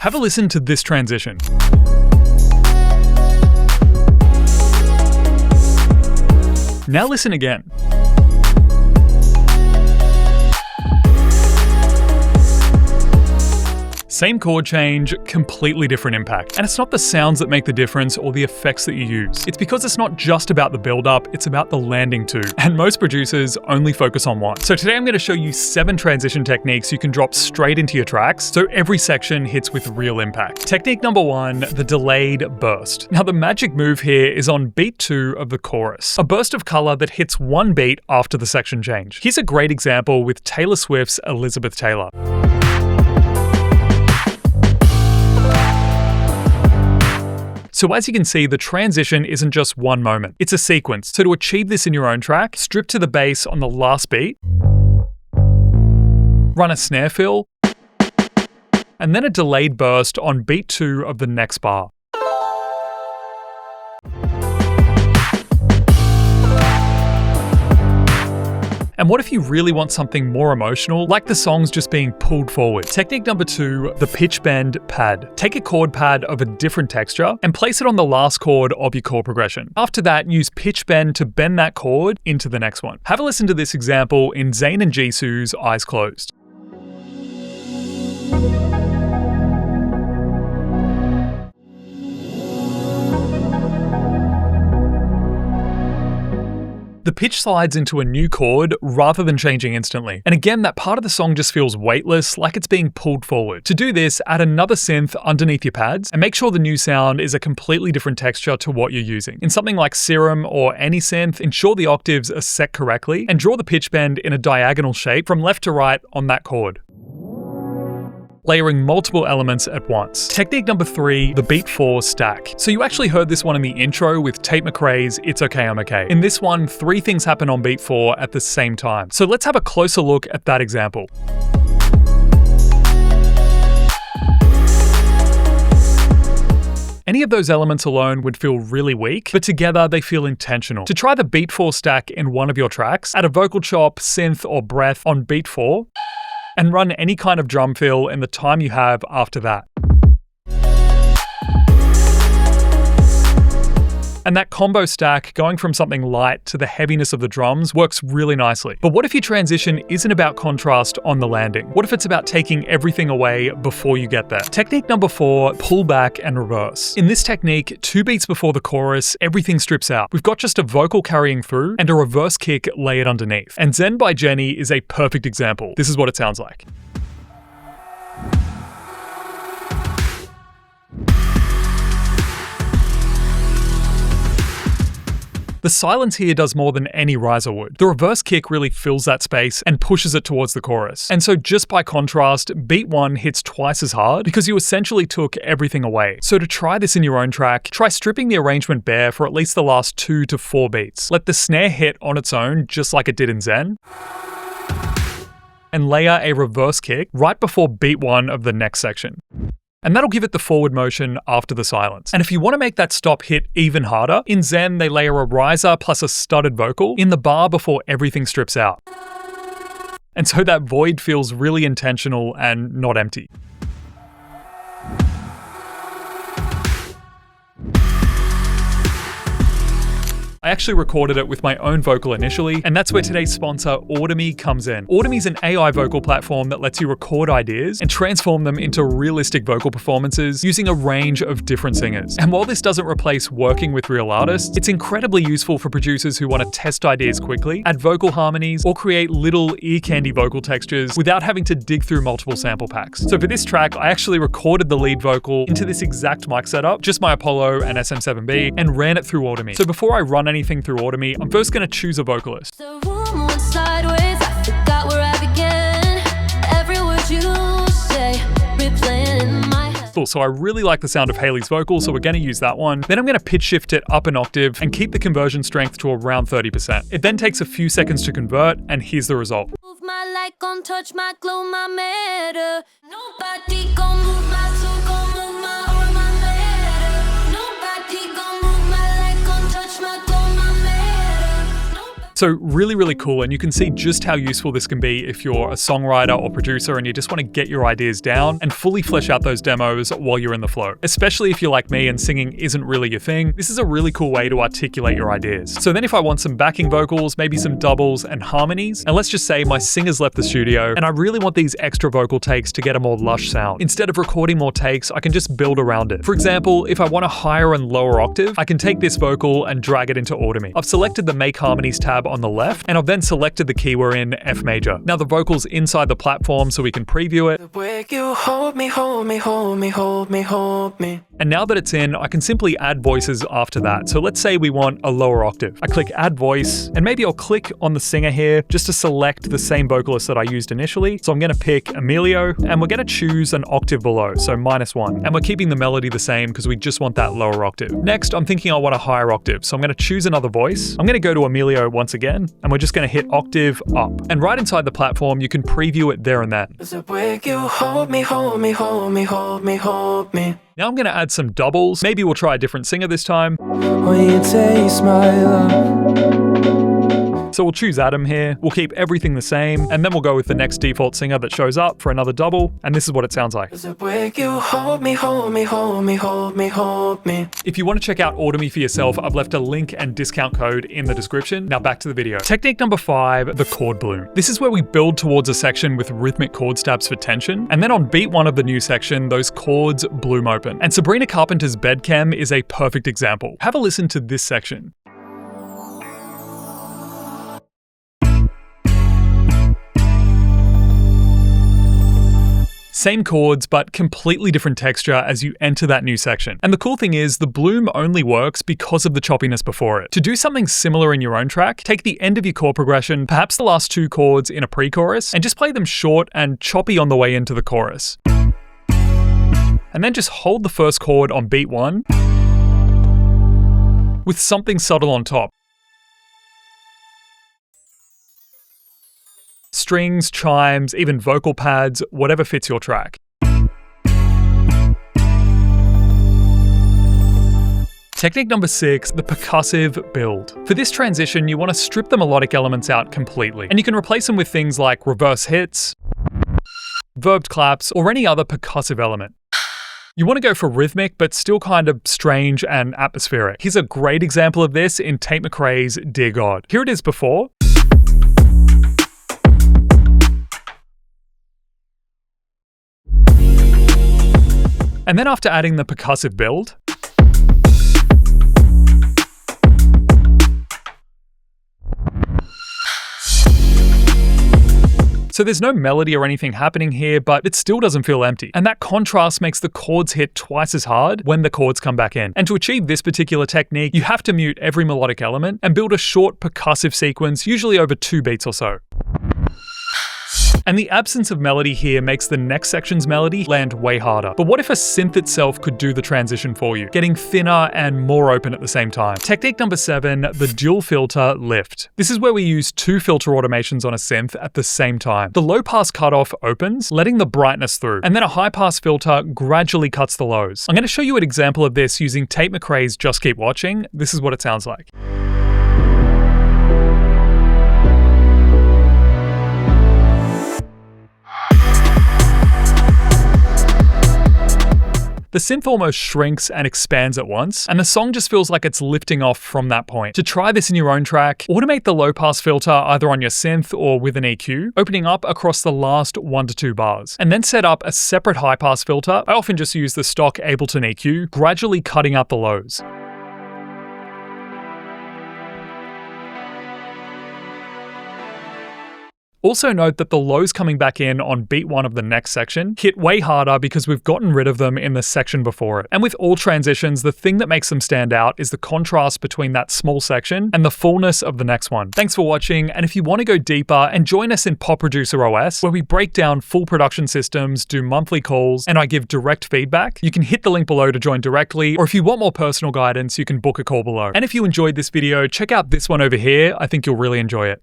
Have a listen to this transition. Now listen again. Same chord change, completely different impact. And it's not the sounds that make the difference or the effects that you use. It's because it's not just about the build-up, it's about the landing too. And most producers only focus on one. So today I'm going to show you 7 transition techniques you can drop straight into your tracks so every section hits with real impact. Technique number 1, the delayed burst. Now the magic move here is on beat 2 of the chorus. A burst of color that hits one beat after the section change. Here's a great example with Taylor Swift's Elizabeth Taylor. So as you can see, the transition isn't just one moment, it's a sequence. So to achieve this in your own track, strip to the bass on the last beat, run a snare fill, and then a delayed burst on beat 2 of the next bar. And what if you really want something more emotional, like the songs just being pulled forward? Technique number 2, the Pitchbend pad. Take a chord pad of a different texture and place it on the last chord of your chord progression. After that, use Pitchbend to bend that chord into the next one. Have a listen to this example in Zayn and Jisoo's Eyes Closed. The pitch slides into a new chord rather than changing instantly. And again, that part of the song just feels weightless, like it's being pulled forward. To do this, add another synth underneath your pads and make sure the new sound is a completely different texture to what you're using. In something like Serum or any synth, ensure the octaves are set correctly and draw the pitch bend in a diagonal shape from left to right on that chord, layering multiple elements at once. Technique number 3, the beat 4 stack. So you actually heard this one in the intro with Tate McRae's It's Okay, I'm Okay. In this one, 3 things happen on beat 4 at the same time. So let's have a closer look at that example. Any of those elements alone would feel really weak, but together they feel intentional. To try the beat 4 stack in one of your tracks, add a vocal chop, synth, or breath on beat 4, and run any kind of drum fill in the time you have after that. And that combo stack, going from something light to the heaviness of the drums, works really nicely. But what if your transition isn't about contrast on the landing? What if it's about taking everything away before you get there? Technique number 4, pull back and reverse. In this technique, 2 beats before the chorus, everything strips out. We've got just a vocal carrying through and a reverse kick layered underneath. And Zen by Jennie is a perfect example. This is what it sounds like. The silence here does more than any riser would. The reverse kick really fills that space and pushes it towards the chorus. And so just by contrast, beat 1 hits twice as hard because you essentially took everything away. So to try this in your own track, try stripping the arrangement bare for at least the last 2 to 4 beats. Let the snare hit on its own, just like it did in Zen, and layer a reverse kick right before beat 1 of the next section. And that'll give it the forward motion after the silence. And if you want to make that stop hit even harder, in Zen they layer a riser plus a studded vocal in the bar before everything strips out. And so that void feels really intentional and not empty. I actually recorded it with my own vocal initially, and that's where today's sponsor, Audemy, comes in. Audemy's an AI vocal platform that lets you record ideas and transform them into realistic vocal performances using a range of different singers. And while this doesn't replace working with real artists, it's incredibly useful for producers who want to test ideas quickly, add vocal harmonies, or create little ear candy vocal textures without having to dig through multiple sample packs. So for this track, I actually recorded the lead vocal into this exact mic setup, just my Apollo and SM7B, and ran it through Audemy. So before I run anything through Audemy, I'm first going to choose a vocalist. The room went sideways, I forgot where I began. Every word you say, replaying in my head. Cool, so I really like the sound of Hayley's vocal, so we're going to use that one. Then I'm going to pitch shift it up an octave and keep the conversion strength to around 30%. It then takes a few seconds to convert, and here's the result. Move my light, gon' touch my glow, my matter. Nobody gon' move my soul, gon' move my aura, my matter. Nobody gon' move my light, gon' touch my glow, my matter. So really, really cool, and you can see just how useful this can be if you're a songwriter or producer and you just want to get your ideas down and fully flesh out those demos while you're in the flow. Especially if you're like me and singing isn't really your thing, this is a really cool way to articulate your ideas. So then if I want some backing vocals, maybe some doubles and harmonies, and let's just say my singer's left the studio and I really want these extra vocal takes to get a more lush sound. Instead of recording more takes, I can just build around it. For example, if I want a higher and lower octave, I can take this vocal and drag it into Automate. I've selected the Make Harmonies tab on the left, and I've then selected the key we're in, F major. Now the vocal's inside the platform so we can preview it. The way you hold me, hold me, hold me, hold me, hold me. And now that it's in, I can simply add voices after that. So let's say we want a lower octave. I click add voice, and maybe I'll click on the singer here just to select the same vocalist that I used initially. So I'm gonna pick Emilio, and we're gonna choose an octave below, so -1. And we're keeping the melody the same because we just want that lower octave. Next, I'm thinking I want a higher octave. So I'm gonna choose another voice. I'm gonna go to Emilio once again, and we're just gonna hit octave up. And right inside the platform, you can preview it there and then. The way you hold me, hold me, hold me, hold me, hold me. Now I'm gonna add some doubles. Maybe we'll try a different singer this time. When you taste my love. So we'll choose Adam here, we'll keep everything the same, and then we'll go with the next default singer that shows up for another double, and this is what it sounds like. The way you hold me, hold me, hold me, hold me, hold me. If you want to check out Automate for yourself, I've left a link and discount code in the description. Now back to the video. Technique number 5, the chord bloom. This is where we build towards a section with rhythmic chord stabs for tension, and then on beat 1 of the new section, those chords bloom open. And Sabrina Carpenter's Bed Chem is a perfect example. Have a listen to this section. Same chords, but completely different texture as you enter that new section. And the cool thing is, the bloom only works because of the choppiness before it. To do something similar in your own track, take the end of your chord progression, perhaps the last 2 chords in a pre-chorus, and just play them short and choppy on the way into the chorus. And then just hold the first chord on beat 1 with something subtle on top. Strings, chimes, even vocal pads, whatever fits your track. Technique number 6, the percussive build. For this transition, you want to strip the melodic elements out completely, and you can replace them with things like reverse hits, verbed claps, or any other percussive element. You want to go for rhythmic, but still kind of strange and atmospheric. Here's a great example of this in Tate McRae's Dear God. Here it is before. And then after adding the percussive build, so there's no melody or anything happening here, but it still doesn't feel empty. And that contrast makes the chords hit twice as hard when the chords come back in. And to achieve this particular technique, you have to mute every melodic element and build a short percussive sequence, usually over 2 beats or so. And the absence of melody here makes the next section's melody land way harder. But what if a synth itself could do the transition for you, getting thinner and more open at the same time? Technique number 7, the dual filter lift. This is where we use 2 filter automations on a synth at the same time. The low pass cutoff opens, letting the brightness through, and then a high pass filter gradually cuts the lows. I'm going to show you an example of this using Tate McRae's Just Keep Watching. This is what it sounds like. The synth almost shrinks and expands at once, and the song just feels like it's lifting off from that point. To try this in your own track, automate the low pass filter either on your synth or with an EQ, opening up across the last 1 to 2 bars. And then set up a separate high pass filter. I often just use the stock Ableton EQ, gradually cutting out the lows. Also note that the lows coming back in on beat 1 of the next section hit way harder because we've gotten rid of them in the section before it. And with all transitions, the thing that makes them stand out is the contrast between that small section and the fullness of the next one. Thanks for watching, and if you want to go deeper and join us in Pop Producer OS, where we break down full production systems, do monthly calls, and I give direct feedback, you can hit the link below to join directly, or if you want more personal guidance, you can book a call below. And if you enjoyed this video, check out this one over here. I think you'll really enjoy it.